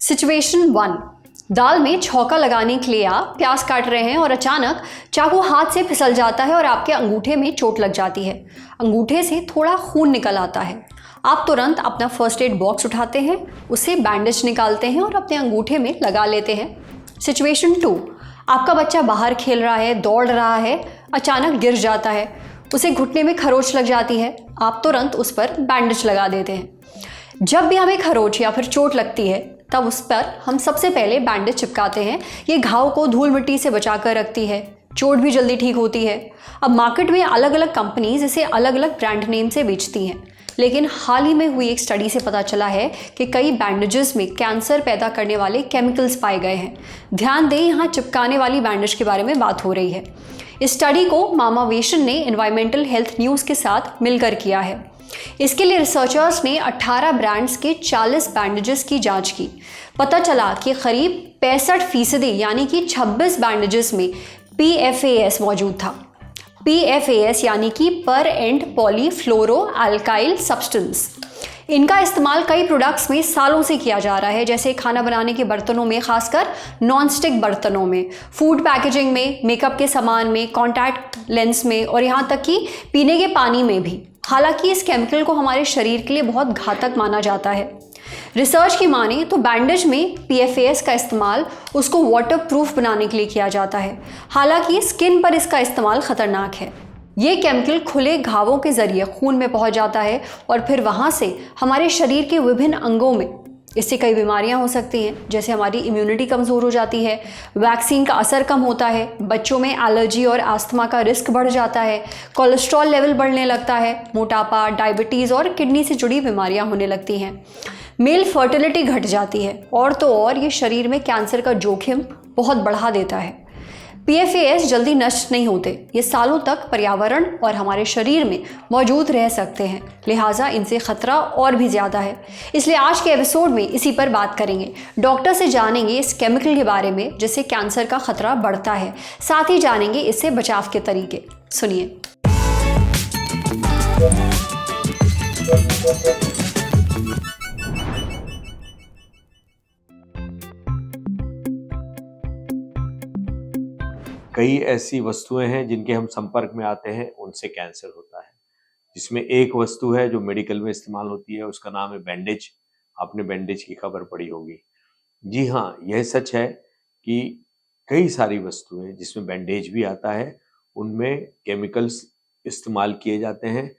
Situation 1। दाल में छौंका लगाने के लिए आप प्याज काट रहे हैं और अचानक चाकू हाथ से फिसल जाता है और आपके अंगूठे में चोट लग जाती है। अंगूठे से थोड़ा खून निकल आता है। आप तुरंत अपना फर्स्ट एड बॉक्स उठाते हैं, उससे बैंडेज निकालते हैं और अपने अंगूठे में लगा लेते हैं। सिचुएशन 2। आपका बच्चा बाहर खेल रहा है, दौड़ रहा है, अचानक गिर जाता है, उसे घुटने में खरोंच लग जाती है। आप तुरंत उस पर बैंडेज लगा देते हैं। जब भी हमें खरोंच या फिर चोट लगती है तब उस पर हम सबसे पहले बैंडेज चिपकाते हैं। ये घाव को धूल मिट्टी से बचा कर रखती है, चोट भी जल्दी ठीक होती है। अब मार्केट में अलग अलग कंपनीज इसे अलग अलग ब्रांड नेम से बेचती हैं, लेकिन हाल ही में हुई एक स्टडी से पता चला है कि कई बैंडेजेस में कैंसर पैदा करने वाले केमिकल्स पाए गए हैं। ध्यान दें, यहाँ चिपकाने वाली बैंडेज के बारे में बात हो रही है। इस स्टडी को मामा वेशन ने एनवायरमेंटल हेल्थ न्यूज़ के साथ मिलकर किया है। इसके लिए रिसर्चर्स ने 18 ब्रांड्स के 40 बैंडेजेस की जांच की। पता चला कि करीब 65% यानी कि 26 बैंडेजेस में PFAS मौजूद था। PFAS यानी कि पर एंड पॉलीफ्लोरो अल्काइल सब्सटेंस। इनका इस्तेमाल कई प्रोडक्ट्स में सालों से किया जा रहा है, जैसे खाना बनाने के बर्तनों में, खासकर नॉन स्टिक बर्तनों में, फूड पैकेजिंग में, मेकअप के सामान में, कॉन्टैक्ट लेंस में और यहाँ तक कि पीने के पानी में भी। हालांकि इस केमिकल को हमारे शरीर के लिए बहुत घातक माना जाता है। रिसर्च की माने तो बैंडेज में PFAS का इस्तेमाल उसको वाटर प्रूफ बनाने के लिए किया जाता है। हालांकि स्किन पर इसका इस्तेमाल खतरनाक है। ये केमिकल खुले घावों के जरिए खून में पहुंच जाता है और फिर वहां से हमारे शरीर के विभिन्न अंगों में। इससे कई बीमारियां हो सकती हैं, जैसे हमारी इम्यूनिटी कमज़ोर हो जाती है, वैक्सीन का असर कम होता है, बच्चों में एलर्जी और अस्थमा का रिस्क बढ़ जाता है, कोलेस्ट्रॉल लेवल बढ़ने लगता है, मोटापा, डायबिटीज़ और किडनी से जुड़ी बीमारियां होने लगती हैं। मेल फर्टिलिटी घट जाती है और तो और ये शरीर में कैंसर का जोखिम बहुत बढ़ा देता है। PFAS जल्दी नष्ट नहीं होते, ये सालों तक पर्यावरण और हमारे शरीर में मौजूद रह सकते हैं, लिहाजा इनसे खतरा और भी ज़्यादा है। इसलिए आज के एपिसोड में इसी पर बात करेंगे। डॉक्टर से जानेंगे इस केमिकल के बारे में जिससे कैंसर का खतरा बढ़ता है, साथ ही जानेंगे इससे बचाव के तरीके। सुनिए। कई ऐसी वस्तुएं हैं जिनके हम संपर्क में आते हैं, उनसे कैंसर होता है। जिसमें एक वस्तु है जो मेडिकल में इस्तेमाल होती है, उसका नाम है बैंडेज। आपने बैंडेज की खबर पढ़ी होगी। जी हाँ, यह सच है कि कई सारी वस्तुएं जिसमें बैंडेज भी आता है, उनमें केमिकल्स इस्तेमाल किए जाते हैं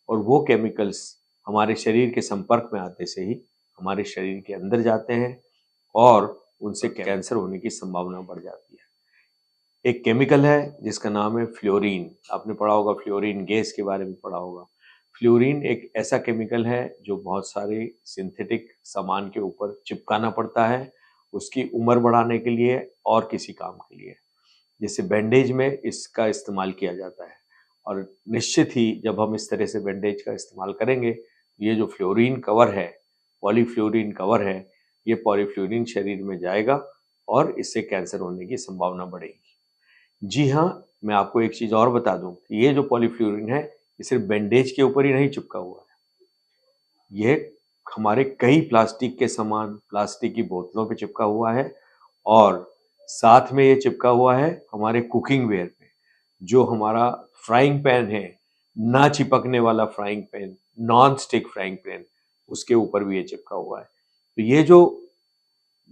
और वो केमिकल्स हमारे शरीर के संपर्क में आते से ही हमारे शरीर के अंदर जाते हैं और उनसे कैंसर होने की संभावना बढ़ जाती है। एक केमिकल है जिसका नाम है फ्लोरीन। आपने पढ़ा होगा, फ्लोरीन गैस के बारे में पढ़ा होगा। फ्लोरीन एक ऐसा केमिकल है जो बहुत सारे सिंथेटिक सामान के ऊपर चिपकाना पड़ता है, उसकी उम्र बढ़ाने के लिए और किसी काम के लिए। जैसे बैंडेज में इसका इस्तेमाल किया जाता है और निश्चित ही जब हम इस तरह से बैंडेज का इस्तेमाल करेंगे, ये जो फ्लोरीन कवर है, पॉलीफ्लोरीन कवर है, ये पॉलीफ्लोरीन शरीर में जाएगा और इससे कैंसर होने की संभावना बढ़ेगी। जी हाँ, मैं आपको एक चीज़ और बता दूं कि ये जो पॉलीफ्लोरीन है, ये सिर्फ बैंडेज के ऊपर ही नहीं चिपका हुआ है। ये हमारे कई प्लास्टिक के सामान, प्लास्टिक की बोतलों पे चिपका हुआ है और साथ में ये चिपका हुआ है हमारे कुकिंग वेयर पे। जो हमारा फ्राइंग पैन है, ना चिपकने वाला frying pan, non stick frying pan, उसके ऊपर भी ये चिपका हुआ है। तो ये जो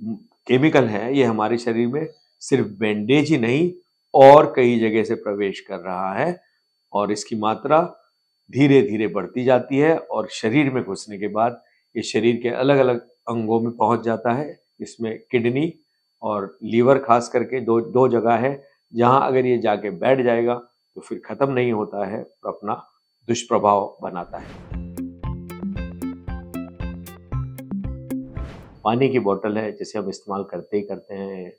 केमिकल है, ये हमारे शरीर में सिर्फ बैंडेज ही नहीं और कई जगह से प्रवेश कर रहा है और इसकी मात्रा धीरे धीरे बढ़ती जाती है और शरीर में घुसने के बाद ये शरीर के अलग अलग अंगों में पहुंच जाता है। इसमें किडनी और लीवर खास करके दो जगह है जहां अगर ये जाके बैठ जाएगा तो फिर खत्म नहीं होता है और अपना दुष्प्रभाव बनाता है। पानी की बोतल है जिसे हम इस्तेमाल करते ही करते हैं,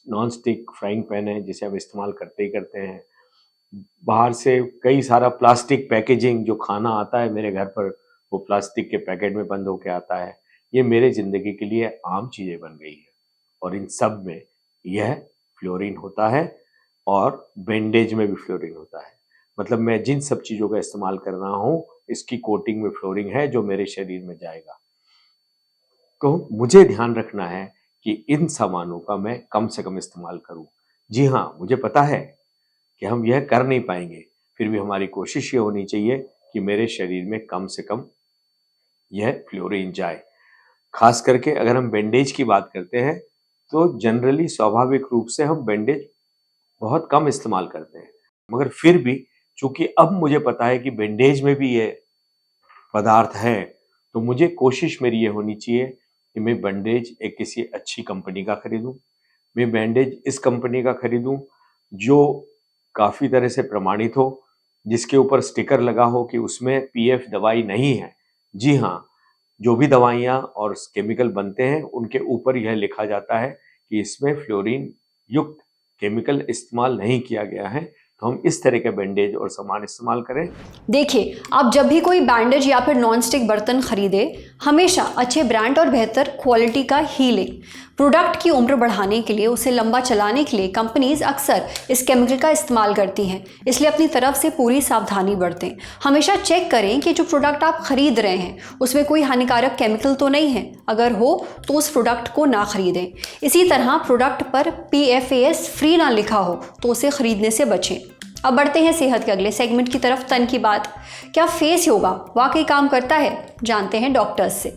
नॉन स्टिक फ्राइंग पैन है जिसे हम इस्तेमाल करते ही करते हैं, बाहर से कई सारा प्लास्टिक पैकेजिंग जो खाना आता है मेरे घर पर, वो प्लास्टिक के पैकेट में बंद होके आता है। ये मेरे ज़िंदगी के लिए आम चीज़ें बन गई है और इन सब में यह फ्लोरीन होता है और बैंडेज में भी फ्लोरीन होता है। मतलब मैं जिन सब चीज़ों का इस्तेमाल कर रहा हूँ, इसकी कोटिंग में फ्लोरीन है जो मेरे शरीर में जाएगा। तो मुझे ध्यान रखना है कि इन सामानों का मैं कम से कम इस्तेमाल करूं। जी हाँ, मुझे पता है कि हम यह कर नहीं पाएंगे, फिर भी हमारी कोशिश ये होनी चाहिए कि मेरे शरीर में कम से कम यह फ्लोरीन जाए। खास करके अगर हम बैंडेज की बात करते हैं तो जनरली स्वाभाविक रूप से हम बैंडेज बहुत कम इस्तेमाल करते हैं, मगर फिर भी चूंकि अब मुझे पता है कि बैंडेज में भी ये पदार्थ है, तो मुझे कोशिश मेरी ये होनी चाहिए कि मैं बैंडेज एक किसी अच्छी कंपनी का खरीदूं। मैं बैंडेज इस कंपनी का खरीदूं जो काफ़ी तरह से प्रमाणित हो, जिसके ऊपर स्टिकर लगा हो कि उसमें पीएफ दवाई नहीं है। जी हाँ, जो भी दवाइयाँ और केमिकल बनते हैं उनके ऊपर यह लिखा जाता है कि इसमें फ्लोरीन युक्त केमिकल इस्तेमाल नहीं किया गया है, तो हम इस तरह के बैंडेज और सामान इस्तेमाल करें। देखिए, आप जब भी कोई बैंडेज या फिर नॉन स्टिक बर्तन खरीदे, हमेशा अच्छे ब्रांड और बेहतर क्वालिटी का ही लें। प्रोडक्ट की उम्र बढ़ाने के लिए, उसे लंबा चलाने के लिए कंपनीज अक्सर इस केमिकल का इस्तेमाल करती हैं, इसलिए अपनी तरफ से पूरी सावधानी बरतें। हमेशा चेक करें कि जो प्रोडक्ट आप खरीद रहे हैं उसमें कोई हानिकारक केमिकल तो नहीं है। अगर हो तो उस प्रोडक्ट को ना खरीदें। इसी तरह प्रोडक्ट पर PFAS फ्री ना लिखा हो तो उसे खरीदने से बचें। अब बढ़ते हैं सेहत के अगले सेगमेंट की तरफ, तन की बात। क्या फेस योगा वाकई काम करता है? जानते हैं डॉक्टर्स से।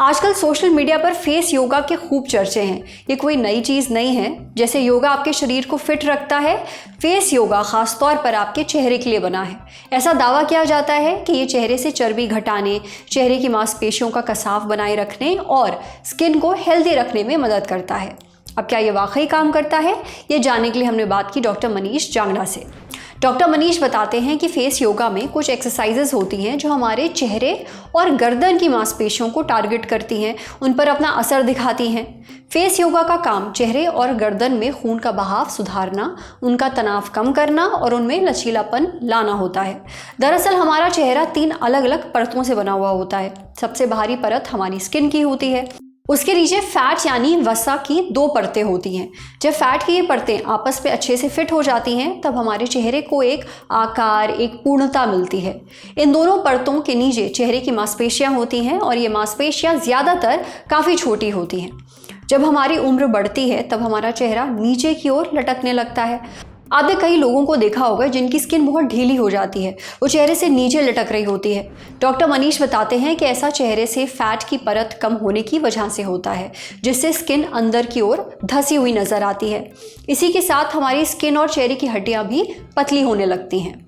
आजकल सोशल मीडिया पर फेस योगा के खूब चर्चे हैं। ये कोई नई चीज़ नहीं है। जैसे योगा आपके शरीर को फिट रखता है, फेस योगा खास तौर पर आपके चेहरे के लिए बना है। ऐसा दावा किया जाता है कि ये चेहरे से चर्बी घटाने, चेहरे की मांसपेशियों का कसाव बनाए रखने और स्किन को हेल्दी रखने में मदद करता है। अब क्या ये वाकई काम करता है? ये जानने के लिए हमने बात की डॉक्टर मनीष जांगड़ा से। डॉक्टर मनीष बताते हैं कि फेस योगा में कुछ एक्सरसाइजेज होती हैं जो हमारे चेहरे और गर्दन की मांसपेशियों को टारगेट करती हैं, उन पर अपना असर दिखाती हैं। फेस योगा का काम चेहरे और गर्दन में खून का बहाव सुधारना, उनका तनाव कम करना और उनमें लचीलापन लाना होता है। दरअसल हमारा चेहरा 3 अलग अलग परतों से बना हुआ होता है। सबसे बाहरी परत हमारी स्किन की होती है, उसके नीचे फैट यानी वसा की 2 परतें होती हैं। जब फैट की ये परतें आपस में अच्छे से फिट हो जाती हैं तब हमारे चेहरे को एक आकार, एक पूर्णता मिलती है। इन दोनों परतों के नीचे चेहरे की मांसपेशियां होती हैं और ये मांसपेशियां ज़्यादातर काफ़ी छोटी होती हैं। जब हमारी उम्र बढ़ती है तब हमारा चेहरा नीचे की ओर लटकने लगता है। आपने कई लोगों को देखा होगा जिनकी स्किन बहुत ढीली हो जाती है, वो चेहरे से नीचे लटक रही होती है। डॉक्टर मनीष बताते हैं कि ऐसा चेहरे से फैट की परत कम होने की वजह से होता है, जिससे स्किन अंदर की ओर धसी हुई नजर आती है। इसी के साथ हमारी स्किन और चेहरे की हड्डियां भी पतली होने लगती हैं।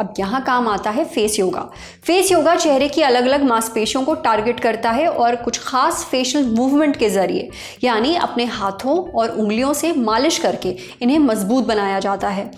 अब यहाँ काम आता है फेस योगा। फेस योगा चेहरे की अलग अलग मांसपेशियों को टारगेट करता है और कुछ खास फेशियल मूवमेंट के जरिए, यानी अपने हाथों और उंगलियों से मालिश करके इन्हें मजबूत बनाया जाता है।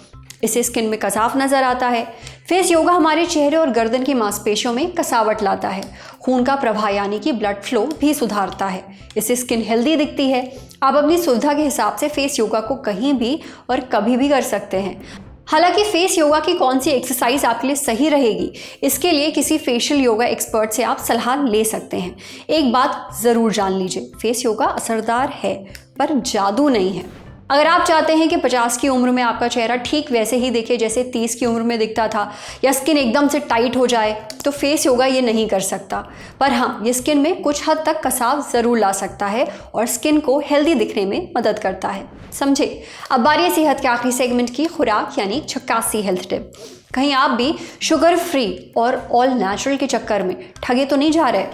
इससे स्किन में कसाव नजर आता है। फेस योगा हमारे चेहरे और गर्दन की मांसपेशियों में कसावट लाता है। खून का प्रवाह यानी कि ब्लड फ्लो भी सुधारता है। इससे स्किन हेल्दी दिखती है। आप अपनी सुविधा के हिसाब से फेस योगा को कहीं भी और कभी भी कर सकते हैं। हालांकि फेस योगा की कौन सी एक्सरसाइज आपके लिए सही रहेगी, इसके लिए किसी फेशियल योगा एक्सपर्ट से आप सलाह ले सकते हैं। एक बात ज़रूर जान लीजिए, फेस योगा असरदार है पर जादू नहीं है। अगर आप चाहते हैं कि 50 की उम्र में आपका चेहरा ठीक वैसे ही दिखे जैसे 30 की उम्र में दिखता था, या स्किन एकदम से टाइट हो जाए, तो फेस योगा ये नहीं कर सकता। पर हाँ, ये स्किन में कुछ हद तक कसाव ज़रूर ला सकता है और स्किन को हेल्दी दिखने में मदद करता है। समझे? अब बारी है सेहत के आखिरी सेगमेंट की, खुराक यानी 86 हेल्थ टिप। कहीं आप भी शुगर फ्री और ऑल नेचुरल के चक्कर में ठगे तो नहीं जा रहे?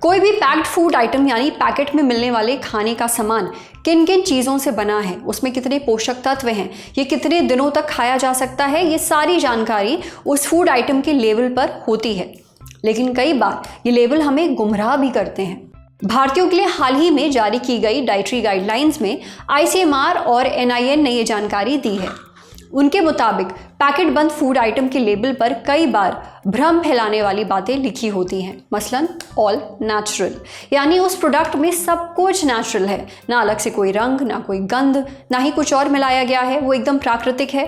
कोई भी पैक्ड फूड आइटम यानी पैकेट में मिलने वाले खाने का सामान किन किन चीज़ों से बना है, उसमें कितने पोषक तत्व हैं, ये कितने दिनों तक खाया जा सकता है, ये सारी जानकारी उस फूड आइटम के लेबल पर होती है। लेकिन कई बार ये लेबल हमें गुमराह भी करते हैं। भारतीयों के लिए हाल ही में जारी की गई डाइटरी गाइडलाइंस में ICMR और NIN ने ये जानकारी दी है। उनके मुताबिक पैकेट बंद फूड आइटम के लेबल पर कई बार भ्रम फैलाने वाली बातें लिखी होती हैं। मसलन ऑल नेचुरल, यानी उस प्रोडक्ट में सब कुछ नेचुरल है, ना अलग से कोई रंग, ना कोई गंध, ना ही कुछ और मिलाया गया है, वो एकदम प्राकृतिक है।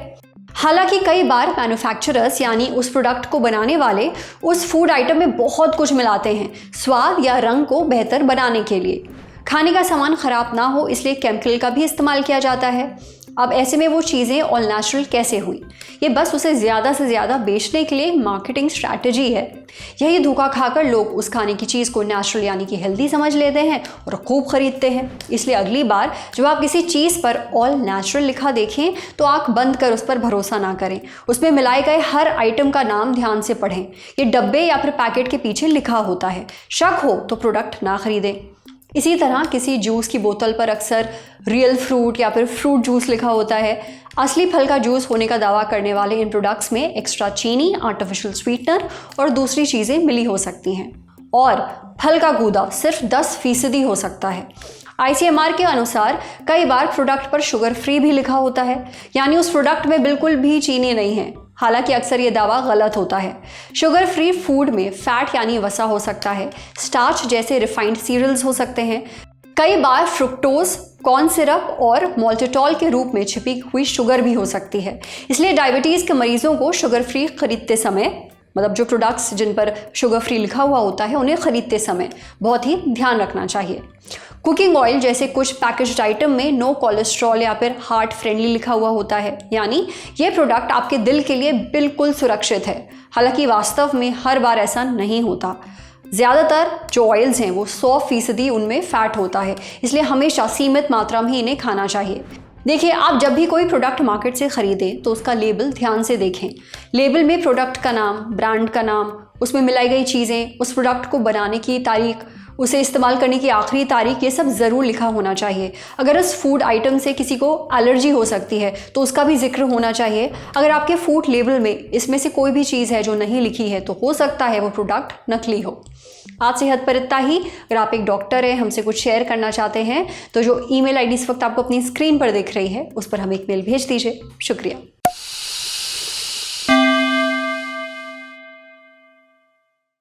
हालांकि कई बार मैन्युफैक्चरर्स यानी उस प्रोडक्ट को बनाने वाले उस फूड आइटम में बहुत कुछ मिलाते हैं स्वाद या रंग को बेहतर बनाने के लिए। खाने का सामान ख़राब ना हो इसलिए केमिकल का भी इस्तेमाल किया जाता है। अब ऐसे में वो चीज़ें ऑल नेचुरल कैसे हुई? ये बस उसे ज़्यादा से ज़्यादा बेचने के लिए मार्केटिंग स्ट्रैटेजी है। यही धोखा खाकर लोग उस खाने की चीज़ को नेचुरल यानी कि हेल्दी समझ लेते हैं और खूब खरीदते हैं। इसलिए अगली बार जब आप किसी चीज़ पर ऑल नेचुरल लिखा देखें तो आंख बंद कर उस पर भरोसा ना करें। उसमें मिलाए गए हर आइटम का नाम ध्यान से पढ़ें। ये डब्बे या फिर पैकेट के पीछे लिखा होता है। शक हो तो प्रोडक्ट ना खरीदें। इसी तरह किसी जूस की बोतल पर अक्सर रियल फ्रूट या फिर फ्रूट जूस लिखा होता है। असली फल का जूस होने का दावा करने वाले इन प्रोडक्ट्स में एक्स्ट्रा चीनी, आर्टिफिशियल स्वीटनर और दूसरी चीज़ें मिली हो सकती हैं। और फल का गूदा सिर्फ 10% हो सकता है। ICMR के अनुसार कई बार प्रोडक्ट पर शुगर फ्री भी लिखा होता है, यानी उस प्रोडक्ट में बिल्कुल भी चीनी नहीं है। हालांकि अक्सर ये दावा गलत होता है। शुगर फ्री फूड में फैट यानी वसा हो सकता है, स्टार्च जैसे रिफाइंड सीरियल्स हो सकते हैं। कई बार फ्रुक्टोज, कॉर्न सिरप और मॉल्टिटॉल के रूप में छिपी हुई शुगर भी हो सकती है। इसलिए डायबिटीज़ के मरीजों को शुगर फ्री खरीदते समय, मतलब जो प्रोडक्ट्स जिन पर शुगर फ्री लिखा हुआ होता है, उन्हें खरीदते समय बहुत ही ध्यान रखना चाहिए। कुकिंग ऑयल जैसे कुछ पैकेज्ड आइटम में नो कोलेस्ट्रॉल या फिर हार्ट फ्रेंडली लिखा हुआ होता है, यानी ये प्रोडक्ट आपके दिल के लिए बिल्कुल सुरक्षित है। हालांकि वास्तव में हर बार ऐसा नहीं होता। ज़्यादातर जो ऑयल्स हैं वो 100% उनमें फ़ैट होता है, इसलिए हमेशा सीमित मात्रा में इन्हें खाना चाहिए। देखिए, आप जब भी कोई प्रोडक्ट मार्केट से ख़रीदें तो उसका लेबल ध्यान से देखें। लेबल में प्रोडक्ट का नाम, ब्रांड का नाम, उसमें मिलाई गई चीज़ें, उस प्रोडक्ट को बनाने की तारीख, उसे इस्तेमाल करने की आखिरी तारीख, ये सब ज़रूर लिखा होना चाहिए। अगर उस फूड आइटम से किसी को एलर्जी हो सकती है तो उसका भी जिक्र होना चाहिए। अगर आपके फूड लेबल में इसमें से कोई भी चीज़ है जो नहीं लिखी है तो हो सकता है वो प्रोडक्ट नकली हो। आज सेहत पर इतना ही। अगर आप एक डॉक्टर हैं, हमसे कुछ शेयर करना चाहते हैं तो जो email ID इस वक्त आपको अपनी स्क्रीन पर दिख रही है उस पर हमें एक मेल भेज दीजिए। शुक्रिया।